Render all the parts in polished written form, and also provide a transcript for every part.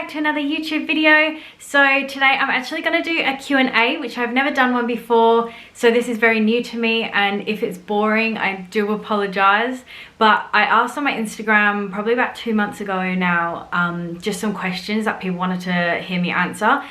back to another YouTube video. So today I'm actually going to do a Q&A, which I've never done one before, so this is very new to me, and if it's boring I do apologize. But I asked on my Instagram probably about 2 months ago now just some questions that people wanted to hear me answer,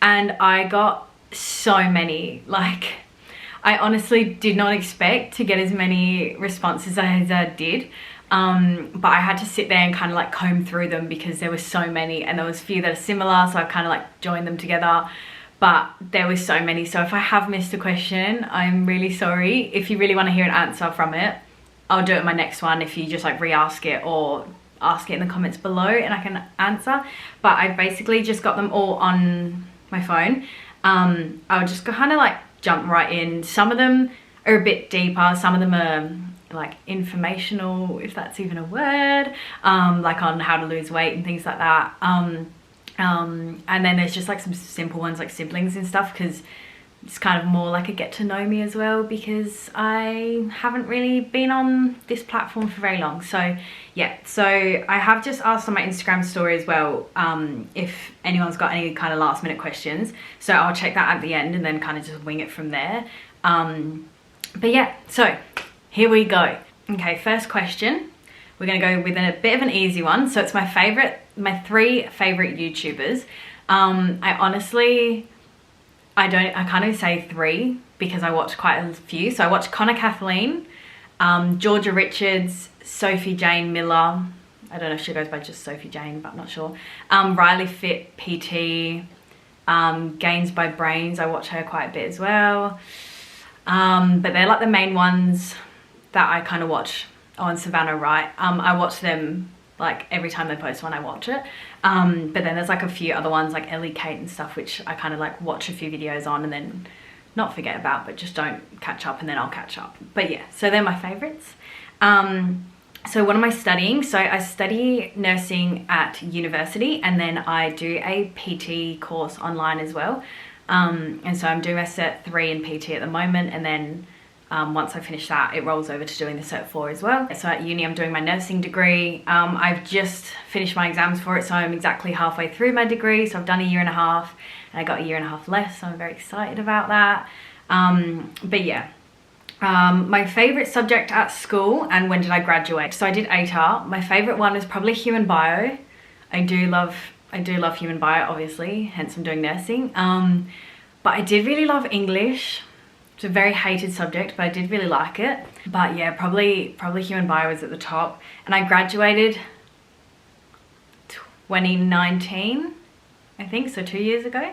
and I got so many. Like, I honestly did not expect to get as many responses as I did. But I had to sit there and kind of like comb through them because there were so many, and there was a few that are similar, so I kind of like joined them together. But there was so many, so if I have missed a question, I'm really sorry. If you really want to hear an answer from it, I'll do it in my next one if you just like re-ask it or ask it in the comments below and I can answer. But I basically just got them all on my phone. I'll just kind of like jump right in. Some of them are a bit deeper, some of them are like informational, if that's even a word, like on how to lose weight and things like that, and then there's just like some simple ones like siblings and stuff, because it's kind of more like a get to know me as well, because I haven't really been on this platform for very long. So yeah, so I have just asked on my Instagram story as well if anyone's got any kind of last minute questions, so I'll check that at the end and then kind of just wing it from there. But yeah, so here we go. Okay, first question. We're gonna go with a bit of an easy one. So it's my three favorite YouTubers. I can't even say three because I watch quite a few. So I watch Connor Kathleen, Georgia Richards, Sophie Jane Miller. I don't know if she goes by just Sophie Jane, but I'm not sure. Riley Fit PT, Gains by Brains. I watch her quite a bit as well. But they're like the main ones that I kind of watch. On Savannah Wright, I watch them like every time they post one, I watch it. But then there's like a few other ones like Ellie Kate and stuff, which I kind of like watch a few videos on and then not forget about, but just don't catch up, and then I'll catch up. But yeah, so they're my favorites. So what am I studying? So I study nursing at university, and then I do a PT course online as well. And so I'm doing my Cert 3 in PT at the moment, and then once I finish that, it rolls over to doing the Cert 4 as well. So at uni, I'm doing my nursing degree. I've just finished my exams for it, so I'm exactly halfway through my degree. So I've done a year and a half, and I got a year and a half left, so I'm very excited about that. But yeah, my favorite subject at school and when did I graduate? So I did ATAR. My favorite one is probably human bio. I do love human bio, obviously, hence I'm doing nursing. But I did really love English. It's a very hated subject, but I did really like it. But yeah, probably human bio was at the top. And I graduated 2019, I think, so 2 years ago.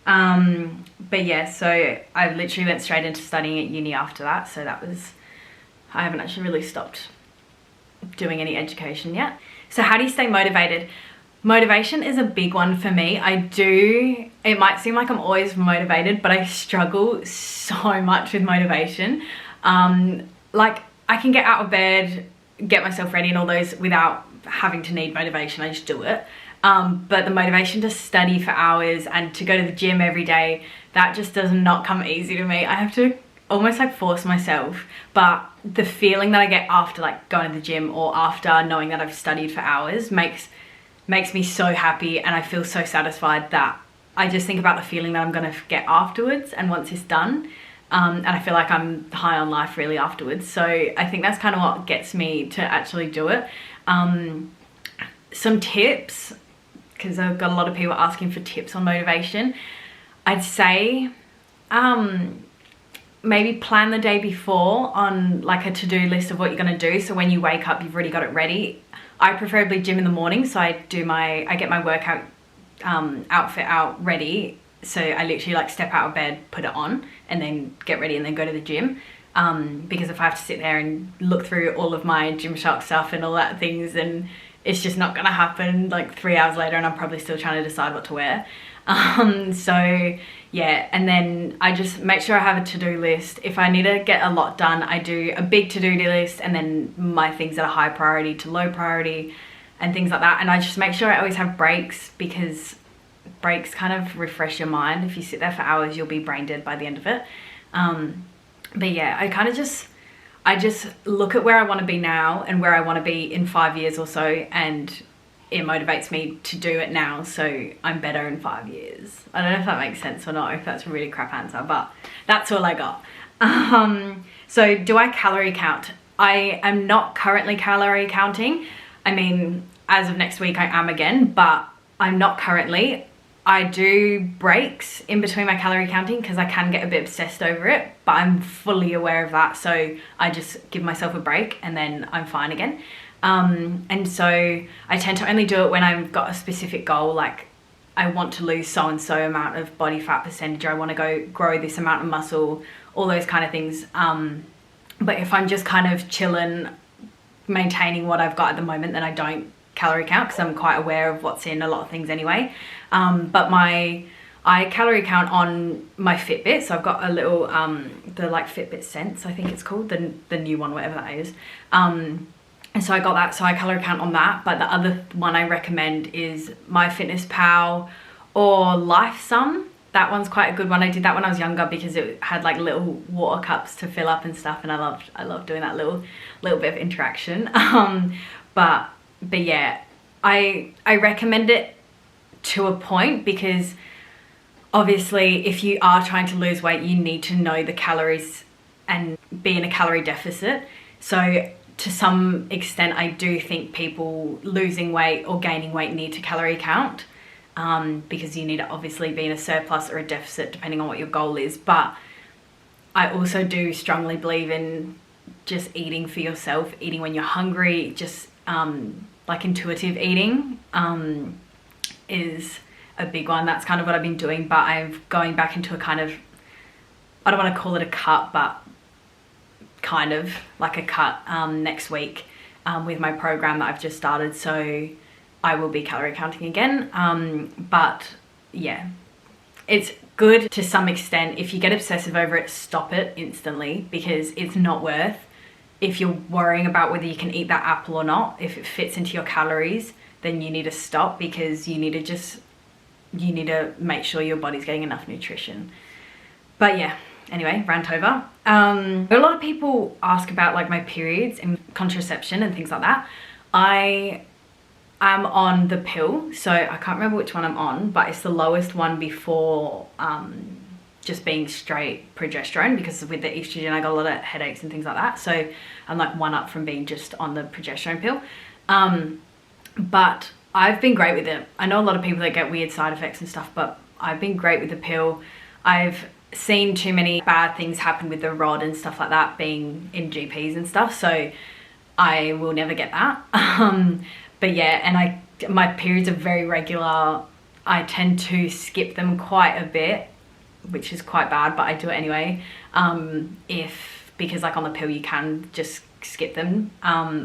But yeah, so I literally went straight into studying at uni after that. So that was, I haven't actually really stopped doing any education yet. So how do you stay motivated? Motivation is a big one for me. It might seem like I'm always motivated, but I struggle so much with motivation. Like, I can get out of bed, get myself ready and all those without having to need motivation. I just do it. But the motivation to study for hours and to go to the gym every day, that just does not come easy to me. I have to almost like force myself. But the feeling that I get after like going to the gym or after knowing that I've studied for hours makes me so happy, and I feel so satisfied that I just think about the feeling that I'm gonna get afterwards and once it's done. And I feel like I'm high on life really afterwards. So I think that's kind of what gets me to actually do it. Some tips, because I've got a lot of people asking for tips on motivation. I'd say maybe plan the day before on like a to-do list of what you're gonna do, so when you wake up you've already got it ready. I preferably gym in the morning, so I get my workout outfit out ready. So I literally like step out of bed, put it on, and then get ready and then go to the gym. Because if I have to sit there and look through all of my Gymshark stuff and all that things, then it's just not gonna happen like 3 hours later, and I'm probably still trying to decide what to wear. So yeah, and then I just make sure I have a to-do list. If I need to get a lot done, I do a big to-do list, and then my things that are high priority to low priority and things like that. And I just make sure I always have breaks, because breaks kind of refresh your mind. If you sit there for hours, you'll be brain dead by the end of it. But yeah, I just look at where I want to be now and where I want to be in 5 years or so, and it motivates me to do it now so I'm better in 5 years. I don't know if that makes sense or not, if that's a really crap answer, but that's all I got. So do I calorie count? I am not currently calorie counting. I mean, as of next week I am again, but I'm not currently. I do breaks in between my calorie counting because I can get a bit obsessed over it, but I'm fully aware of that. So I just give myself a break and then I'm fine again. And so I tend to only do it when I've got a specific goal, like I want to lose so-and-so amount of body fat percentage, or I want to go grow this amount of muscle, all those kind of things. But if I'm just kind of chilling, maintaining what I've got at the moment, then I don't calorie count because I'm quite aware of what's in a lot of things anyway. But I calorie count on my Fitbit. So I've got a little, the like Fitbit Sense, I think it's called, the new one, whatever that is. And so I got that, so I calorie count on that. But the other one I recommend is MyFitnessPal or LifeSum. That one's quite a good one. I did that when I was younger because it had like little water cups to fill up and stuff, and I loved doing that little bit of interaction. But yeah, I recommend it to a point because obviously if you are trying to lose weight, you need to know the calories and be in a calorie deficit. So to some extent, I do think people losing weight or gaining weight need to calorie count, because you need to obviously be in a surplus or a deficit depending on what your goal is. But I also do strongly believe in just eating for yourself, eating when you're hungry, just like intuitive eating is a big one. That's kind of what I've been doing, but I'm going back into a kind of, I don't want to call it a cut, but kind of like a cut next week with my program that I've just started. So I will be calorie counting again. But yeah, it's good to some extent. If you get obsessive over it, stop it instantly, because it's not worth. If you're worrying about whether you can eat that apple or not, if it fits into your calories, then you need to stop, because you need to make sure your body's getting enough nutrition. But yeah, anyway, rant over. A lot of people ask about like my periods and contraception and things like that. I am on the pill, so I can't remember which one I'm on, but it's the lowest one before just being straight progesterone, because with the estrogen I got a lot of headaches and things like that. So I'm like one up from being just on the progesterone pill. But I've been great with it. I know a lot of people that get weird side effects and stuff, but I've been great with the pill. I've seen too many bad things happen with the rod and stuff like that, being in GPs and stuff, so I will never get that. But yeah, and my periods are very regular. I tend to skip them quite a bit, which is quite bad, but I do it anyway. Because like on the pill you can just skip them,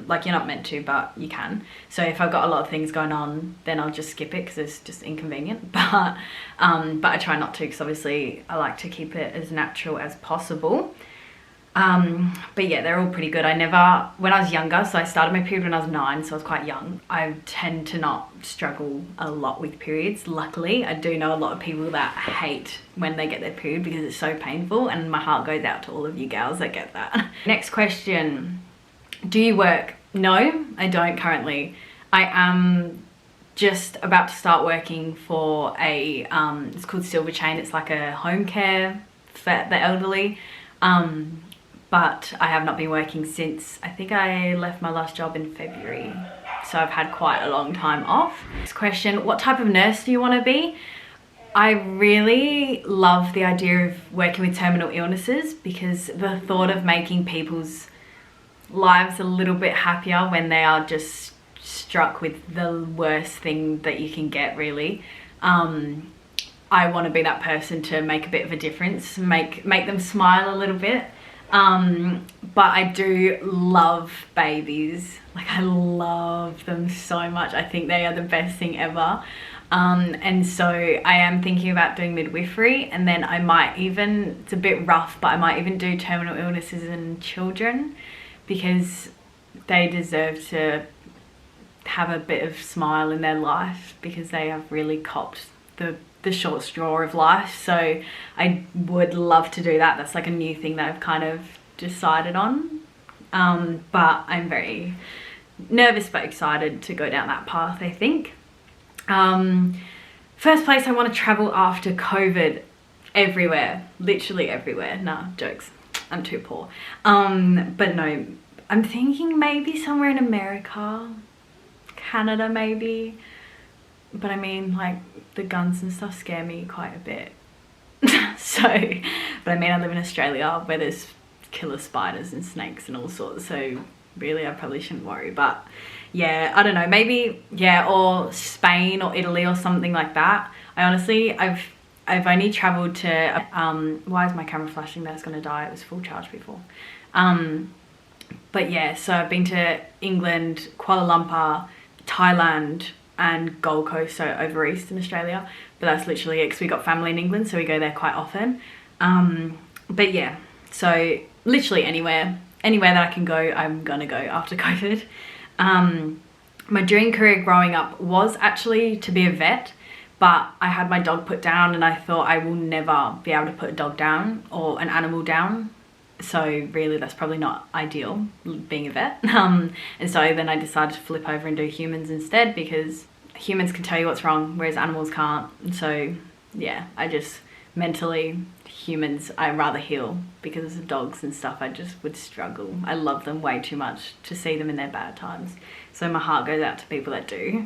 like you're not meant to, but you can. So if I've got a lot of things going on, then I'll just skip it because it's just inconvenient. But I try not to, because obviously I like to keep it as natural as possible. But yeah, they're all pretty good. When I was younger, so I started my period when I was 9, so I was quite young, I tend to not struggle a lot with periods. Luckily, I do know a lot of people that hate when they get their period because it's so painful, and my heart goes out to all of you gals that get that. Next question. Do you work? No, I don't currently. I am just about to start working for a, it's called Silver Chain. It's like a home care for the elderly. But I have not been working since, I think I left my last job in February. So I've had quite a long time off. Next question, what type of nurse do you want to be? I really love the idea of working with terminal illnesses, because the thought of making people's lives a little bit happier when they are just struck with the worst thing that you can get, really. I want to be that person to make a bit of a difference, make them smile a little bit. But I do love babies. Like, I love them so much. I think they are the best thing ever. And so I am thinking about doing midwifery, and then I might even, it's a bit rough, but I might even do terminal illnesses in children, because they deserve to have a bit of smile in their life, because they have really copped the short straw of life. So I would love to do that. That's like a new thing that I've kind of decided on. But I'm very nervous but excited to go down that path, I think. First place I want to travel after COVID, everywhere, literally everywhere. Nah, jokes, I'm too poor. But no, I'm thinking maybe somewhere in America, Canada maybe. But I mean, like, the guns and stuff scare me quite a bit. So, but I mean, I live in Australia where there's killer spiders and snakes and all sorts, so really I probably shouldn't worry. But yeah, I don't know, maybe, yeah, or Spain or Italy or something like that. I honestly, I've only traveled to why is my camera flashing? That's gonna die. It was full charge before. But yeah, so I've been to England, Kuala Lumpur, Thailand and Gold Coast, so over east in Australia. But that's literally it, because we got family in England, so we go there quite often. But yeah, so literally anywhere that I can go, I'm gonna go after COVID. My dream career growing up was actually to be a vet, but I had my dog put down and I thought I will never be able to put a dog down or an animal down. So really that's probably not ideal, being a vet. And so then I decided to flip over and do humans instead, because humans can tell you what's wrong, whereas animals can't. And so yeah, I just mentally, humans I rather heal, because of dogs and stuff I just would struggle. I love them way too much to see them in their bad times, so my heart goes out to people that do.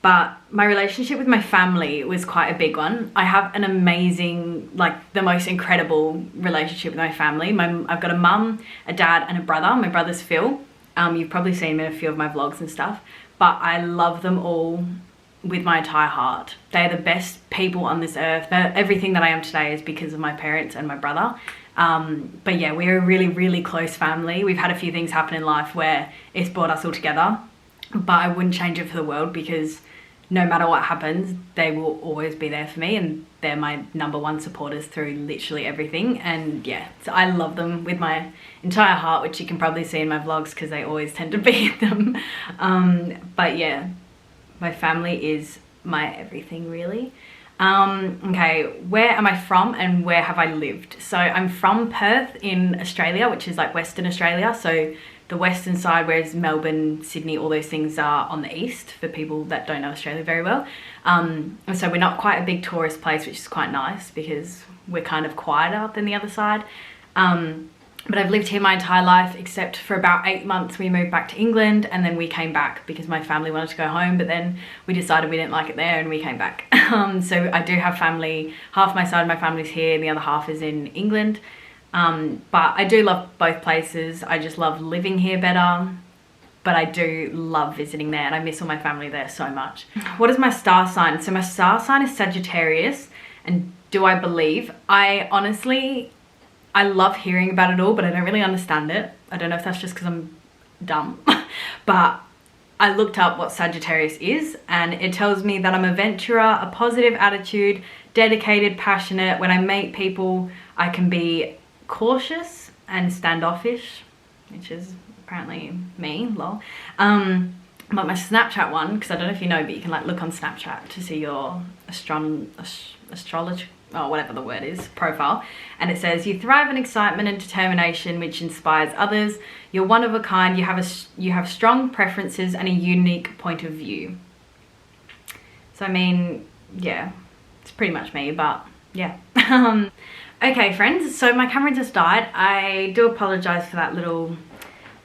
But my relationship with my family was quite a big one. I have an amazing, like the most incredible relationship with my family. I've got a mum, a dad and a brother. My brother's Phil. You've probably seen him in a few of my vlogs and stuff, but I love them all with my entire heart. They're the best people on this earth. Everything that I am today is because of my parents and my brother. But yeah, we're a really, really close family. We've had a few things happen in life where it's brought us all together, but I wouldn't change it for the world, because no matter what happens, they will always be there for me, and they're my #1 supporters through literally everything. And yeah, so I love them with my entire heart, which you can probably see in my vlogs because they always tend to be in them. But yeah, my family is my everything, really. Okay, where am I from and where have I lived? So I'm from Perth in Australia, which is like Western Australia. So the western side, whereas Melbourne, Sydney, all those things are on the east, for people that don't know Australia very well. And so we're not quite a big tourist place, which is quite nice because we're kind of quieter than the other side. But I've lived here my entire life, except for about 8 months we moved back to England, and then we came back because my family wanted to go home, but then we decided we didn't like it there and we came back. So I do have family, half my side of my family's here and the other half is in England. But I do love both places. I just love living here better, but I do love visiting there, and I miss all my family there so much. What is my star sign? So my star sign is Sagittarius. And do I believe? I love hearing about it all, but I don't really understand it. I don't know if that's just because I'm dumb, but I looked up what Sagittarius is, and it tells me that I'm a venturer, a positive attitude, dedicated, passionate. When I meet people, I can be cautious and standoffish, which is apparently me, lol. But my Snapchat one, because I don't know if you know, but you can like look on Snapchat to see your astrology, or whatever the word is, profile, and it says you thrive in excitement and determination, which inspires others. You're one of a kind. You have strong preferences and a unique point of view. So I mean, yeah, it's pretty much me, but yeah. Okay, friends, so my camera just died. I do apologize for that little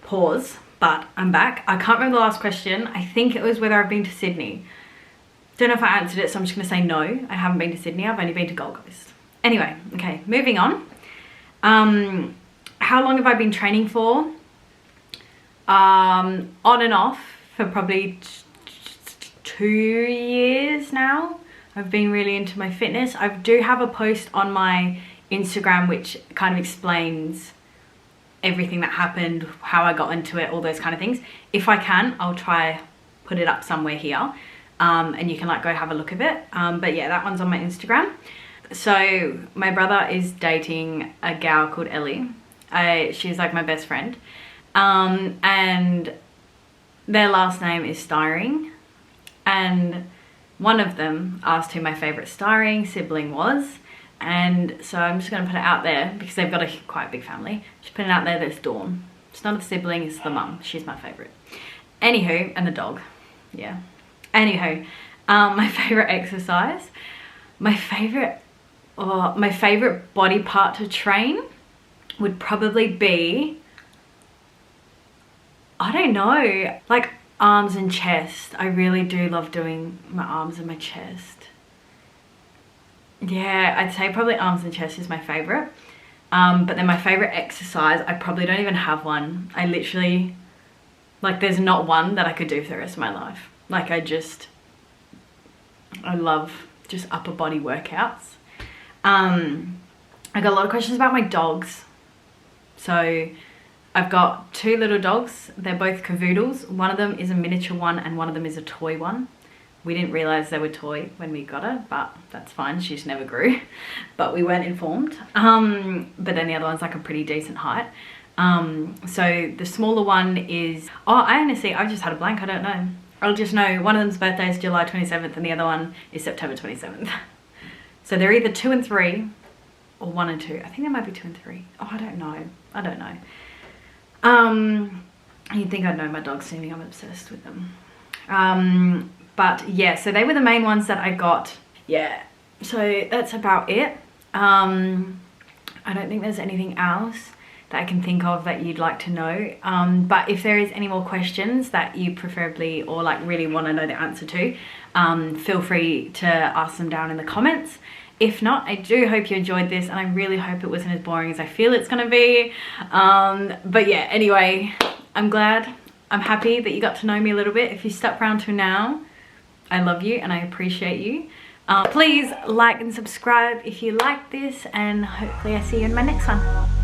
pause, but I'm back. I can't remember the last question. I think it was whether I've been to Sydney. Don't know if I answered it, so I'm just gonna say no. I haven't been to Sydney, I've only been to Gold Coast. Anyway, okay, moving on. How long have I been training for? On and off for probably 2 years now. I've been really into my fitness. I do have a post on my Instagram which kind of explains everything that happened, how I got into it, all those kind of things. If I can, I'll try put it up somewhere here. And you can like go have a look at it. But yeah, that one's on my Instagram. So my brother is dating a gal called Ellie. She's like my best friend. And their last name is Styring. And one of them asked who my favorite Styring sibling was. And so I'm just gonna put it out there because they've got a quite big family. Just put it out there, there's Dawn. It's not a sibling, it's the mum. She's my favorite. Anywho, and the dog. Yeah. Anywho, my favorite exercise. My favorite body part to train would probably be, I don't know, like arms and chest. I really do love doing my arms and my chest. Yeah, I'd say probably arms and chest is my favorite. But then my favorite exercise, I probably don't even have one. I literally, like, there's not one that I could do for the rest of my life. Like, I love just upper body workouts. I got a lot of questions about my dogs. So I've got 2 little dogs. They're both cavoodles. One of them is a miniature one and one of them is a toy one. We didn't realize they were toy when we got her, but that's fine. She just never grew, but we weren't informed. But then the other one's like a pretty decent height. So the smaller one is, I just had a blank. I don't know. I'll just know one of them's birthday is July 27th and the other one is September 27th. So they're either 2 and 3 or 1 and 2. I think they might be 2 and 3. Oh, I don't know. I don't know. You'd think I'd know my dogs, seeming I'm obsessed with them. But yeah, so they were the main ones that I got. Yeah, so that's about it. I don't think there's anything else that I can think of that you'd like to know. But if there is any more questions that you preferably or like really want to know the answer to, feel free to ask them down in the comments. If not, I do hope you enjoyed this and I really hope it wasn't as boring as I feel it's gonna be. But yeah, anyway, I'm happy that you got to know me a little bit. If you stuck around till now, I love you and I appreciate you. Please like and subscribe if you like this, and hopefully I see you in my next one.